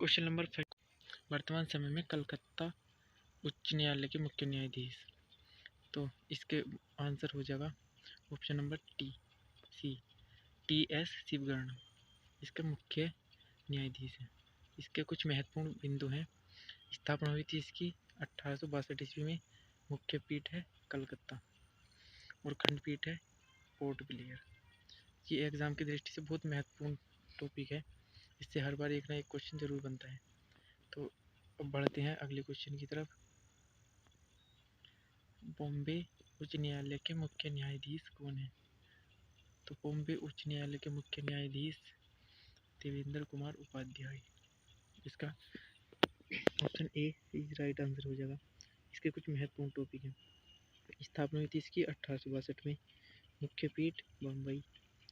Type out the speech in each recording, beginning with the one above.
Question number 5। वर्तमान समय में कलकत्ता उच्च न्यायालय के मुख्य न्यायाधीश, तो इसके आंसर हो जाएगा ऑप्शन नंबर टी.एस. शिवगर्णा इसका मुख्य न्यायाधीश है। इसके कुछ महत्वपूर्ण बिंदु हैं। स्थापना हुई थी इसकी 1862 ईस्वी में। मुख्य पीठ है कलकत्ता और खंडपीठ है पोर्ट ब्लेयर। ये एग्ज़ाम की दृष्टि से बहुत महत्वपूर्ण टॉपिक है। इससे हर बार एक ना एक क्वेश्चन जरूर बनता है। तो अब बढ़ते हैं अगले क्वेश्चन की तरफ। बॉम्बे उच्च न्यायालय के मुख्य न्यायाधीश कौन है? तो बॉम्बे उच्च न्यायालय के मुख्य न्यायाधीश देवेंद्र कुमार उपाध्याय। इसका option A is right answer हो जाएगा। इसके कुछ महत्वपूर्ण टॉपिक हैं। स्थापना हुई थी इसकी 1862 में। मुख्य पीठ बम्बई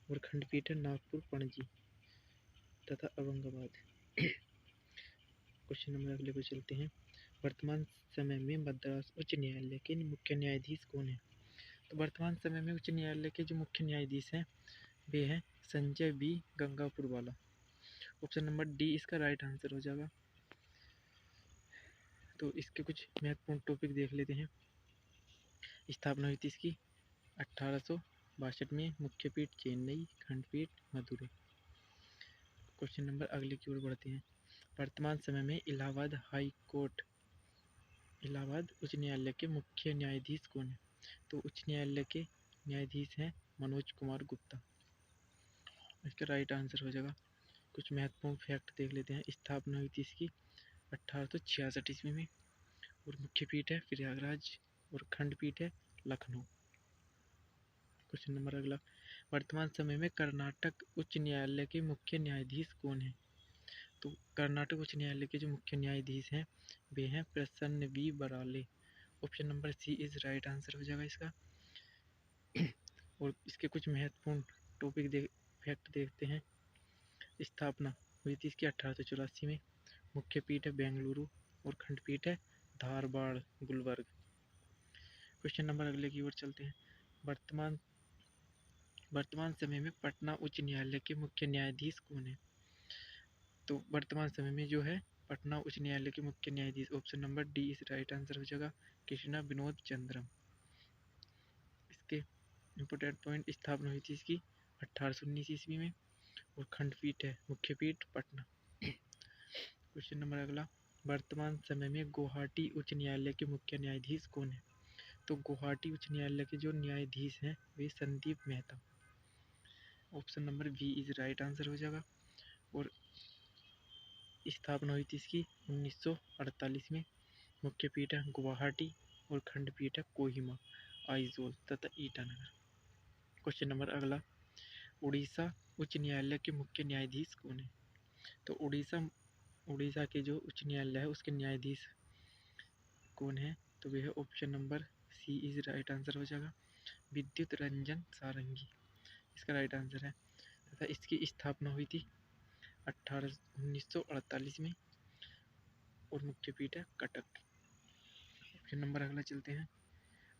और खंडपीठ है नागपुर, पणजी तथा औरंगाबाद। क्वेश्चन नंबर अगले पे चलते हैं। वर्तमान समय में मद्रास उच्च न्यायालय के मुख्य न्यायाधीश कौन है? तो वर्तमान समय में उच्च न्यायालय के जो मुख्य न्यायाधीश हैं वे हैं Sanjay B Gangapurwala. Option number D इसका राइट आंसर हो जाएगा। तो इसके कुछ महत्वपूर्ण टॉपिक देख लेते हैं। स्थापना हुई थी इसकी 1862 में। मुख्य पीठ चेन्नई, खंडपीठ मदुरै। क्वेश्चन नंबर अगले की ओर बढ़ते हैं। वर्तमान समय में इलाहाबाद उच्च न्यायालय के मुख्य न्यायाधीश कौन है? तो उच्च न्यायालय के न्यायाधीश हैं मनोज कुमार गुप्ता। इसका राइट आंसर हो जाएगा। कुछ महत्वपूर्ण फैक्ट देख लेते हैं। स्थापना हुई थी इसकी 1866 ईस्वी में और मुख्य पीठ है प्रयागराज और खंडपीठ है लखनऊ। क्वेश्चन नंबर अगला। वर्तमान समय में कर्नाटक उच्च न्यायालय के मुख्य न्यायाधीश कौन है? तो कर्नाटक उच्च न्यायालय के जो मुख्य न्यायाधीश हैं वे हैं Prasanna V Varale. Option number C is right answer हो जाएगा इसका। और इसके कुछ महत्वपूर्ण टॉपिक फैक्ट देखते हैं। स्थापना हुई थी इसकी 1884 में। मुख्य पीठ है बेंगलुरु और खंडपीठ है धारवाड़, गुलबर्ग। क्वेश्चन नंबर अगले की ओर चलते हैं। वर्तमान समय में पटना उच्च न्यायालय के मुख्य न्यायाधीश कौन है? तो वर्तमान समय में जो है पटना उच्च न्यायालय के मुख्य न्यायाधीश, ऑप्शन नंबर डी इस राइट आंसर हो जाएगा, कृष्णा विनोद चंद्रम। इसके इम्पोर्टेंट पॉइंट। स्थापना हुई थी इसकी 1819 ईस्वी में और खंडपीठ है मुख्य पीठ पटना। क्वेश्चन नंबर अगला। वर्तमान समय में गुवाहाटी उच्च न्यायालय के मुख्य न्यायाधीश कौन है? तो गुवाहाटी उच्च न्यायालय के जो न्यायाधीश हैं वे Sandeep Mehta. Option number B is right answer हो जाएगा। और स्थापना हुई थी इसकी 1948 में। मुख्य पीठ है गुवाहाटी और खंडपीठ है कोहिमा, आइजोल तथा ईटानगर। क्वेश्चन नंबर अगला। उड़ीसा उच्च न्यायालय के मुख्य न्यायाधीश कौन है? तो उड़ीसा के जो उच्च न्यायालय है उसके न्यायाधीश कौन है? तो वह है option number C is right answer हो जाएगा, विद्युत रंजन सारंगी। इसका राइट आंसर है तथा इसकी स्थापना हुई थी 1948 में और मुख्य पीठ है कटक। ऑप्शन नंबर अगला चलते हैं।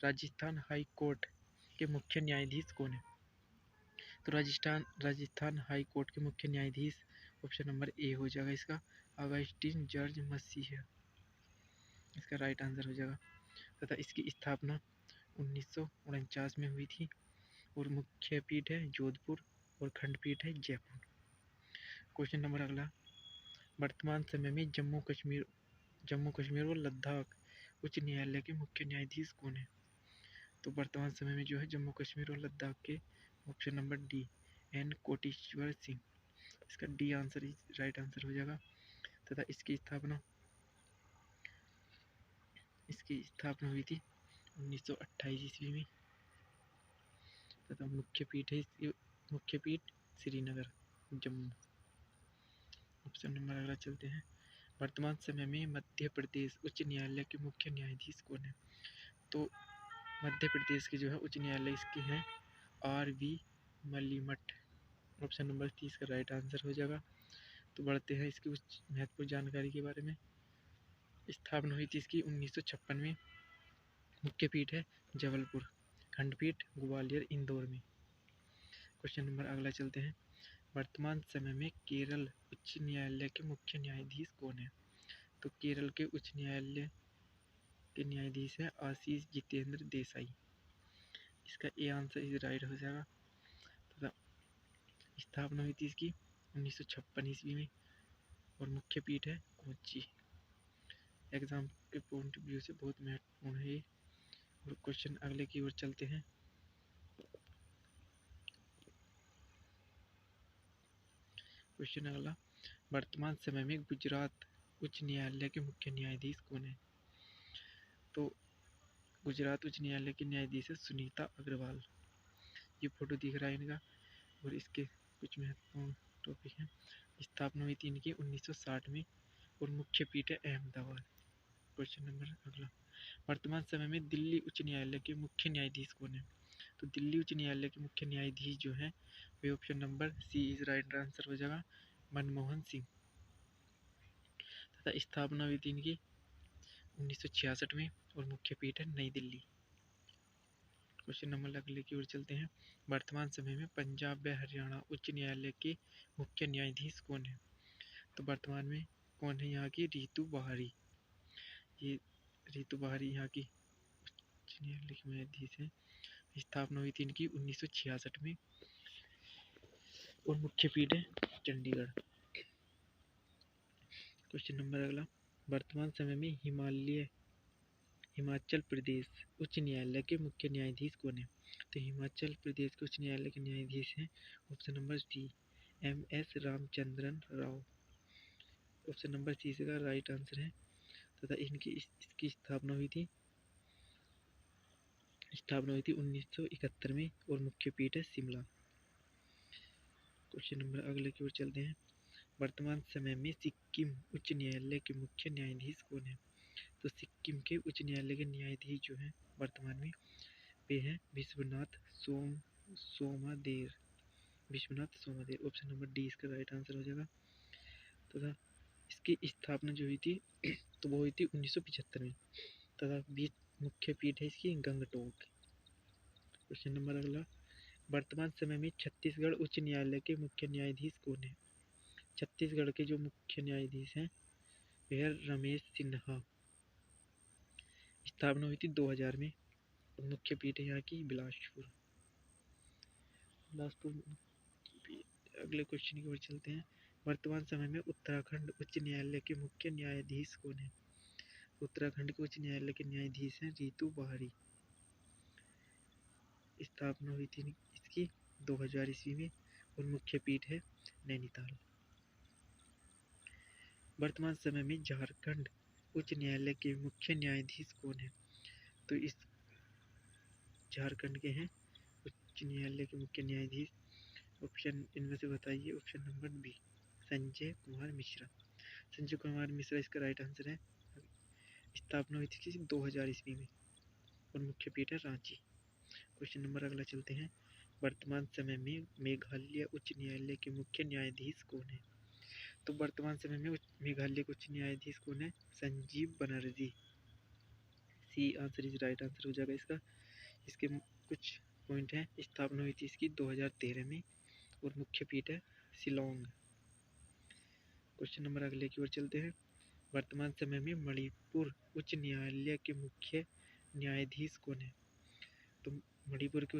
राजस्थान हाई कोर्ट के मुख्य न्यायाधीश कौन है? तो राजस्थान हाई कोर्ट के मुख्य न्यायाधीश ऑप्शन नंबर ए हो जाएगा इसका, अगस्टिन जॉर्ज मसीह। इसका राइट आंसर हो जाएगा तथा इसकी स्थापना 1949 में हुई थी और मुख्य पीठ है जोधपुर और खंडपीठ है जयपुर। क्वेश्चन नंबर अगला। वर्तमान समय में जम्मू कश्मीर और लद्दाख उच्च न्यायालय के मुख्य न्यायाधीश कौन है? तो वर्तमान समय में जो है जम्मू कश्मीर और लद्दाख के option number D N Koteshwar Singh. इसका डी आंसर राइट आंसर हो जाएगा तथा इसकी स्थापना हुई थी 1928 ईस्वी में तथा मुख्य पीठ श्रीनगर, जम्मू। ऑप्शन नंबर अगला चलते हैं। वर्तमान समय में मध्य प्रदेश उच्च न्यायालय के मुख्य न्यायाधीश कौन है? तो मध्य प्रदेश के जो है उच्च न्यायालय इसके हैं आर.वी. मलीमठ। ऑप्शन नंबर 30 का राइट आंसर हो जाएगा। तो बढ़ते हैं इसकी कुछ महत्वपूर्ण जानकारी के बारे में। स्थापना हुई थी इसकी 1956 में। मुख्य पीठ है जबलपुर, खंडपीठ ग्वालियर, इंदौर में। क्वेश्चन नंबर अगला चलते हैं। वर्तमान समय में केरल उच्च न्यायालय के मुख्य न्यायाधीश कौन है? तो केरल के उच्च न्यायालय के न्यायाधीश है आशीष जितेंद्र देसाई। इसका ए आंसर इज राइट हो जाएगा। तथा स्थापना हुई थी इसकी 1956 ईस्वी में और मुख्य पीठ है कोच्चि। एग्जाम के पॉइंट ऑफ व्यू से बहुत महत्वपूर्ण है ये। और क्वेश्चन अगले की ओर चलते हैं। क्वेश्चन अगला, वर्तमान समय में गुजरात उच्च न्यायालय के मुख्य न्यायाधीश कौन है? तो गुजरात उच्च न्यायालय के न्यायाधीश है सुनीता अग्रवाल। ये फोटो दिख रहा है इनका। और इसके कुछ महत्वपूर्ण टॉपिक हैं। स्थापना हुई थी इनकी 1960 में और मुख्य पीठ है अहमदाबाद। क्वेश्चन नंबर अगला, वर्तमान समय में दिल्ली उच्च न्यायालय के मुख्य न्यायाधीश कौन है? तो दिल्ली उच्च न्यायालय के मुख्य न्यायाधीश जो है वे option number C is right answer हो जाएगा, मनमोहन सिंह। तथा स्थापना हुई थी इनकी 1966 में और मुख्य पीठ है नई दिल्ली। क्वेश्चन नंबर अगले की ओर चलते हैं। वर्तमान समय में पंजाब व हरियाणा उच्च न्यायालय के मुख्य न्यायाधीश कौन है? तो वर्तमान में कौन है यहाँ की? रीतू बहारी। ये रीतू बहारी यहाँ की उच्च न्यायालय की न्यायाधीश है। स्थापना हुई थी इनकी 1966 में और मुख्य पीठ है चंडीगढ़। क्वेश्चन नंबर अगला, वर्तमान समय में हिमाचल प्रदेश उच्च न्यायालय के मुख्य न्यायाधीश कौन है? तो हिमाचल प्रदेश के उच्च न्यायालय के न्यायाधीश हैं option number D M S. Ramachandran Rao. Option number C इसका राइट आंसर है। तथा इसकी स्थापना हुई थी 1971 में और मुख्य पीठ है शिमला। क्वेश्चन नंबर अगले की ओर चलते हैं। वर्तमान समय में सिक्किम उच्च न्यायालय के मुख्य न्यायाधीश कौन है? तो सिक्किम के उच्च न्यायालय के न्यायाधीश जो हैं वर्तमान में वे हैं विश्वनाथ सोमादेर। ऑप्शन नंबर डी इसका राइट आंसर हो जाएगा। तथा इसकी स्थापना जो हुई थी तो वो हुई थी 1975 में। तथा मुख्य पीठ है इसकी गंगटोक। क्वेश्चन नंबर अगला, वर्तमान समय में छत्तीसगढ़ उच्च न्यायालय के मुख्य न्यायाधीश कौन है? छत्तीसगढ़ के जो मुख्य न्यायाधीश हैं वे है रमेश सिन्हा। स्थापना हुई थी 2000 में और मुख्य पीठ है यहाँ की बिलासपुर। अगले क्वेश्चन की ओर चलते हैं। वर्तमान समय में उत्तराखंड उच्च न्यायालय के मुख्य न्यायाधीश कौन है? उत्तराखंड के उच्च न्यायालय के न्यायाधीश हैं रीतू बहारी। स्थापना हुई थी इसकी 2000 ईस्वी में और मुख्य पीठ है नैनीताल। वर्तमान समय में झारखंड उच्च न्यायालय के मुख्य न्यायाधीश कौन है? तो इस झारखंड के हैं उच्च न्यायालय के मुख्य न्यायाधीश। ऑप्शन इनमें से बताइए। Option number B Sanjay Kumar Mishra. Sanjay Kumar Mishra इसका राइट आंसर है। स्थापना हुई थी 2000 ईस्वी में और मुख्य पीठ है रांची। क्वेश्चन नंबर अगला चलते हैं। वर्तमान समय में मेघालय उच्च न्यायालय के मुख्य न्यायाधीश कौन है? तो वर्तमान समय में मेघालय के उच्च न्यायाधीश कौन है? Sanjeev Banerjee. C answer is right answer हो जाएगा इसका। इसके कुछ पॉइंट हैं। स्थापना हुई थी इसकी 2013 में और मुख्य पीठ है शिलोंग। क्वेश्चन नंबर अगले की ओर चलते हैं। वर्तमान समय में मणिपुर उच्च न्यायालय के मुख्य न्यायाधीश कौन है? तो मणिपुर के